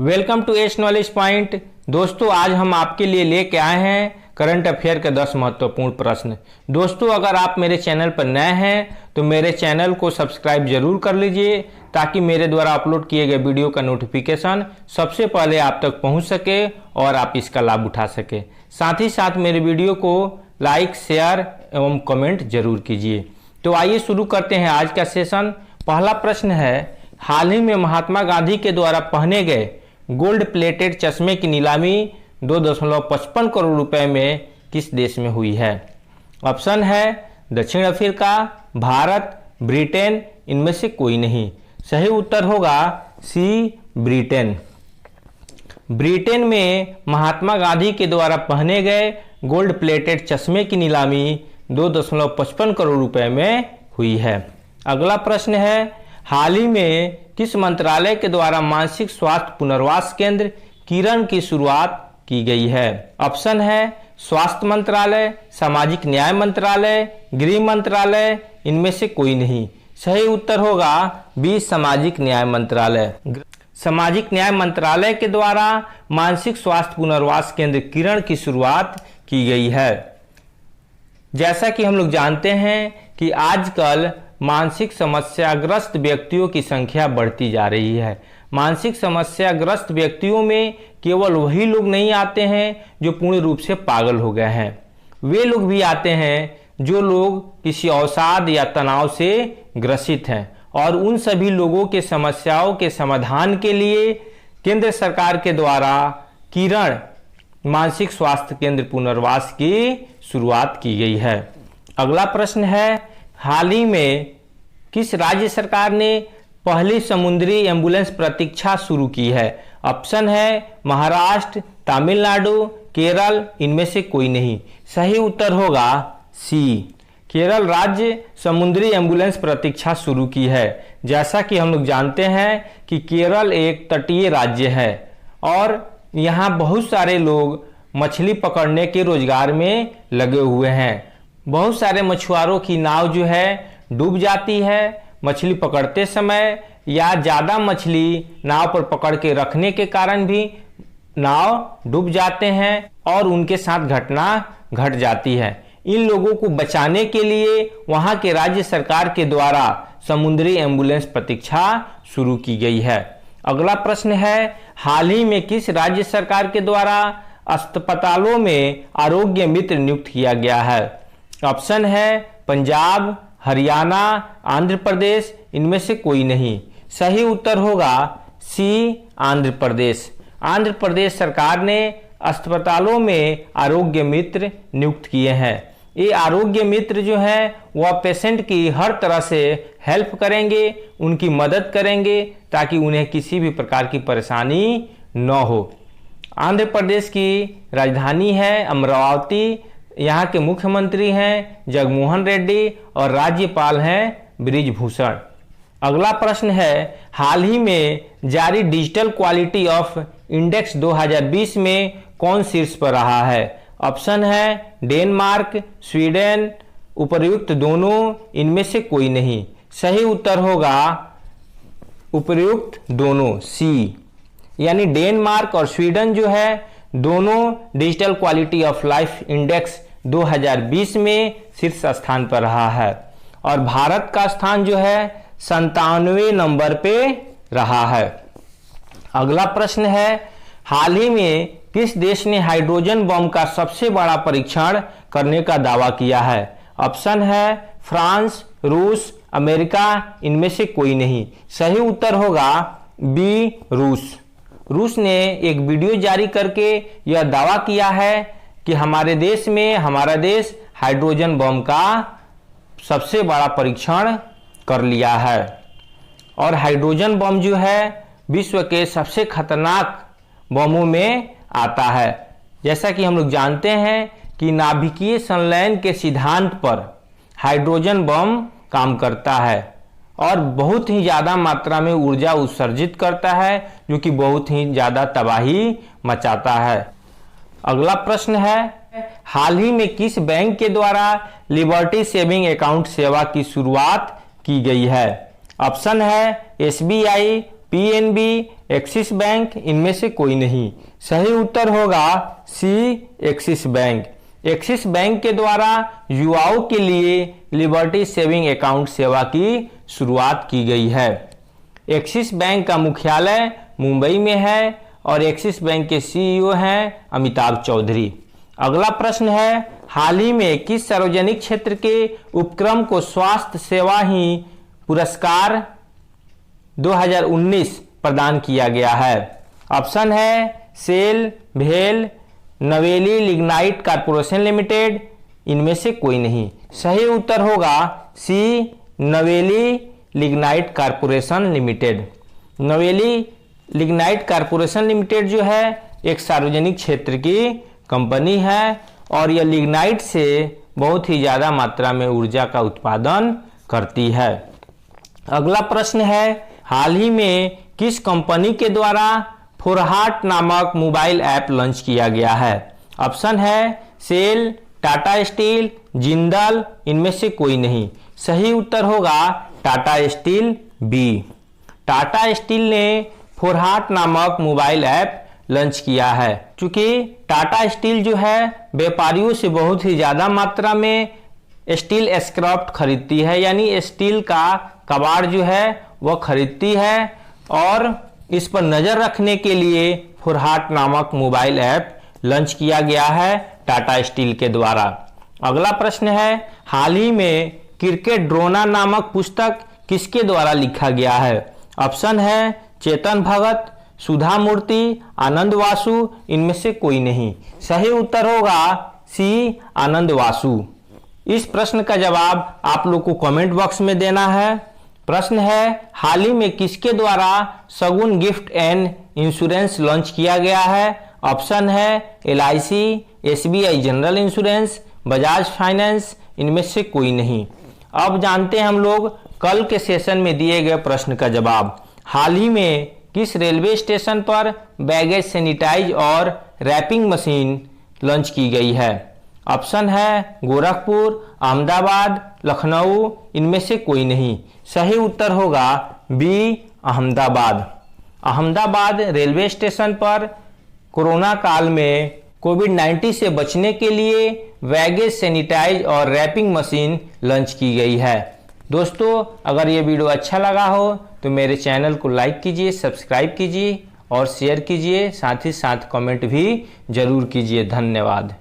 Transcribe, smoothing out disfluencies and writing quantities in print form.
Welcome to S knowledge point. दोस्तों, आज हम आपके लिए लेके आए हैं करंट अफेयर के 10 महत्वपूर्ण प्रश्न। दोस्तों, अगर आप मेरे चैनल पर नए हैं तो मेरे चैनल को सब्सक्राइब जरूर कर लीजिए ताकि मेरे द्वारा अपलोड किए गए वीडियो का नोटिफिकेशन सबसे पहले आप तक पहुंच सके और आप इसका लाभ उठा सके। साथ ही साथ मेरे वीडियो को लाइक, शेयर एवं कमेंट जरूर कीजिए। तो आइए शुरू करते हैं आज का सेशन। पहला प्रश्न है, हाल ही में महात्मा गांधी के द्वारा पहने गए गोल्ड प्लेटेड चश्मे की नीलामी 2.55 करोड़ रुपए में किस देश में हुई है? ऑप्शन है दक्षिण अफ्रीका, भारत, ब्रिटेन, इनमें से कोई नहीं। सही उत्तर होगा सी, ब्रिटेन। ब्रिटेन में महात्मा गांधी के द्वारा पहने गए गोल्ड प्लेटेड चश्मे की नीलामी 2.55 करोड़ रुपए में हुई है। अगला प्रश्न है, हाल ही में किस मंत्रालय के द्वारा मानसिक स्वास्थ्य पुनर्वास केंद्र किरण की शुरुआत की गई है? ऑप्शन है स्वास्थ्य मंत्रालय, सामाजिक न्याय मंत्रालय, गृह मंत्रालय, इनमें से कोई नहीं। सही उत्तर होगा बी, सामाजिक न्याय मंत्रालय। सामाजिक न्याय मंत्रालय के द्वारा मानसिक स्वास्थ्य पुनर्वास केंद्र किरण की शुरुआत की गई है। जैसा कि हम लोग जानते हैं कि आजकल मानसिक समस्याग्रस्त व्यक्तियों की संख्या बढ़ती जा रही है। मानसिक समस्याग्रस्त व्यक्तियों में केवल वही लोग नहीं आते हैं जो पूर्ण रूप से पागल हो गए हैं, वे लोग भी आते हैं जो लोग किसी अवसाद या तनाव से ग्रसित हैं। और उन सभी लोगों के समस्याओं के समाधान के लिए केंद्र सरकार के द्वारा किरण मानसिक स्वास्थ्य केंद्र पुनर्वास की शुरुआत की गई है। अगला प्रश्न है, हाल ही में किस राज्य सरकार ने पहली समुद्री एम्बुलेंस प्रतीक्षा शुरू की है? ऑप्शन है महाराष्ट्र, तमिलनाडु, केरल, इनमें से कोई नहीं। सही उत्तर होगा सी, केरल राज्य समुद्री एम्बुलेंस प्रतीक्षा शुरू की है। जैसा कि हम लोग जानते हैं कि केरल एक तटीय राज्य है और यहाँ बहुत सारे लोग मछली पकड़ने के रोजगार में लगे हुए हैं। बहुत सारे मछुआरों की नाव जो है डूब जाती है मछली पकड़ते समय, या ज़्यादा मछली नाव पर पकड़ के रखने के कारण भी नाव डूब जाते हैं और उनके साथ घटना घट जाती है। इन लोगों को बचाने के लिए वहां के राज्य सरकार के द्वारा समुद्री एम्बुलेंस प्रतीक्षा शुरू की गई है। अगला प्रश्न है, हाल ही में किस राज्य सरकार के द्वारा अस्पतालों में आरोग्य मित्र नियुक्त किया गया है? ऑप्शन है पंजाब, हरियाणा, आंध्र प्रदेश, इनमें से कोई नहीं। सही उत्तर होगा सी, आंध्र प्रदेश। आंध्र प्रदेश सरकार ने अस्पतालों में आरोग्य मित्र नियुक्त किए हैं। ये आरोग्य मित्र जो है वह पेशेंट की हर तरह से हेल्प करेंगे, उनकी मदद करेंगे ताकि उन्हें किसी भी प्रकार की परेशानी न हो। आंध्र प्रदेश की राजधानी है अमरावती। यहाँ के मुख्यमंत्री हैं जगनमोहन रेड्डी और राज्यपाल हैं बृजभूषण। अगला प्रश्न है, हाल ही में जारी डिजिटल क्वालिटी ऑफ इंडेक्स 2020 में कौन शीर्ष पर रहा है? ऑप्शन है डेनमार्क, स्वीडन, उपर्युक्त दोनों, इनमें से कोई नहीं। सही उत्तर होगा उपर्युक्त दोनों, सी, यानी डेनमार्क और स्वीडन जो है दोनों digital quality of life index 2020 में शीर्ष स्थान पर रहा है और भारत का स्थान जो है 97वें नंबर पे रहा है। अगला प्रश्न है, हाल ही में किस देश ने हाइड्रोजन बम का सबसे बड़ा परीक्षण करने का दावा किया है? ऑप्शन है फ्रांस, रूस, अमेरिका, इनमें से कोई नहीं। सही उत्तर होगा बी, रूस। रूस ने एक वीडियो जारी करके यह दावा किया है कि हमारा देश हाइड्रोजन बम का सबसे बड़ा परीक्षण कर लिया है। और हाइड्रोजन बम जो है विश्व के सबसे खतरनाक बमों में आता है। जैसा कि हम लोग जानते हैं कि नाभिकीय संलयन के सिद्धांत पर हाइड्रोजन बम काम करता है और बहुत ही ज़्यादा मात्रा में ऊर्जा उत्सर्जित करता है जो कि बहुत ही ज़्यादा तबाही मचाता है। अगला प्रश्न है, हाल ही में किस बैंक के द्वारा लिबर्टी सेविंग अकाउंट सेवा की शुरुआत की गई है? ऑप्शन है SBI, पीएनबी, एक्सिस बैंक, इनमें से कोई नहीं। सही उत्तर होगा सी, एक्सिस बैंक। एक्सिस बैंक के द्वारा युवाओं के लिए लिबर्टी सेविंग अकाउंट सेवा की शुरुआत की गई है। एक्सिस बैंक का मुख्यालय मुंबई में है और एक्सिस बैंक के सीईओ हैं अमिताभ चौधरी। अगला प्रश्न है, हाल ही में किस सार्वजनिक क्षेत्र के उपक्रम को स्वास्थ्य सेवा ही पुरस्कार 2019 प्रदान किया गया है? ऑप्शन है सेल, भेल, नवेली लिग्नाइट कॉर्पोरेशन लिमिटेड, इनमें से कोई नहीं। सही उत्तर होगा सी, नवेली लिग्नाइट कॉर्पोरेशन लिमिटेड। नवेली लिग्नाइट कॉर्पोरेशन लिमिटेड जो है एक सार्वजनिक क्षेत्र की कंपनी है और यह लिग्नाइट से बहुत ही ज़्यादा मात्रा में ऊर्जा का उत्पादन करती है। अगला प्रश्न है, हाल ही में किस कंपनी के द्वारा फोरहाट नामक मोबाइल ऐप लॉन्च किया गया है? ऑप्शन है सेल, टाटा स्टील, जिंदल, इनमें से कोई नहीं। सही उत्तर होगा Tata steel B. Tata steel ने फोरहाट नामक मोबाइल ऐप लॉन्च किया है। चूंकि टाटा स्टील जो है व्यापारियों से बहुत ही ज़्यादा मात्रा में स्टील स्क्रैप खरीदती है, यानी स्टील का कबाड़ जो है वह खरीदती है और इस पर नज़र रखने के लिए फोरहाट नामक मोबाइल ऐप लॉन्च किया गया है टाटा स्टील के द्वारा। अगला प्रश्न है, हाल ही में क्रिकेट ड्रोना नामक पुस्तक किसके द्वारा लिखा गया है? ऑप्शन है चेतन भगत, सुधा मूर्ति, आनंद वासु, इनमें से कोई नहीं। सही उत्तर होगा सी, आनंद वासु। इस प्रश्न का जवाब आप लोग को कमेंट बॉक्स में देना है। प्रश्न है, हाल ही में किसके द्वारा शगुन गिफ्ट एंड इंश्योरेंस लॉन्च किया गया है? ऑप्शन है LIC, SBI general insurance, Bajaj finance, इनमें से कोई नहीं। अब जानते हैं हम लोग कल के सेशन में दिए गए प्रश्न का जवाब। हाल ही में किस रेलवे स्टेशन पर बैगेज सैनिटाइज और रैपिंग मशीन लॉन्च की गई है? ऑप्शन है गोरखपुर, अहमदाबाद, लखनऊ, इनमें से कोई नहीं। सही उत्तर होगा B, Ahmedabad. Ahmedabad railway station पर कोरोना काल में कोविड-19 से बचने के लिए बैगेज सैनिटाइज और रैपिंग मशीन लॉन्च की गई है। दोस्तों, अगर ये वीडियो अच्छा लगा हो तो मेरे चैनल को लाइक कीजिए, सब्सक्राइब कीजिए और शेयर कीजिए, साथ ही साथ कमेंट भी जरूर कीजिए। धन्यवाद।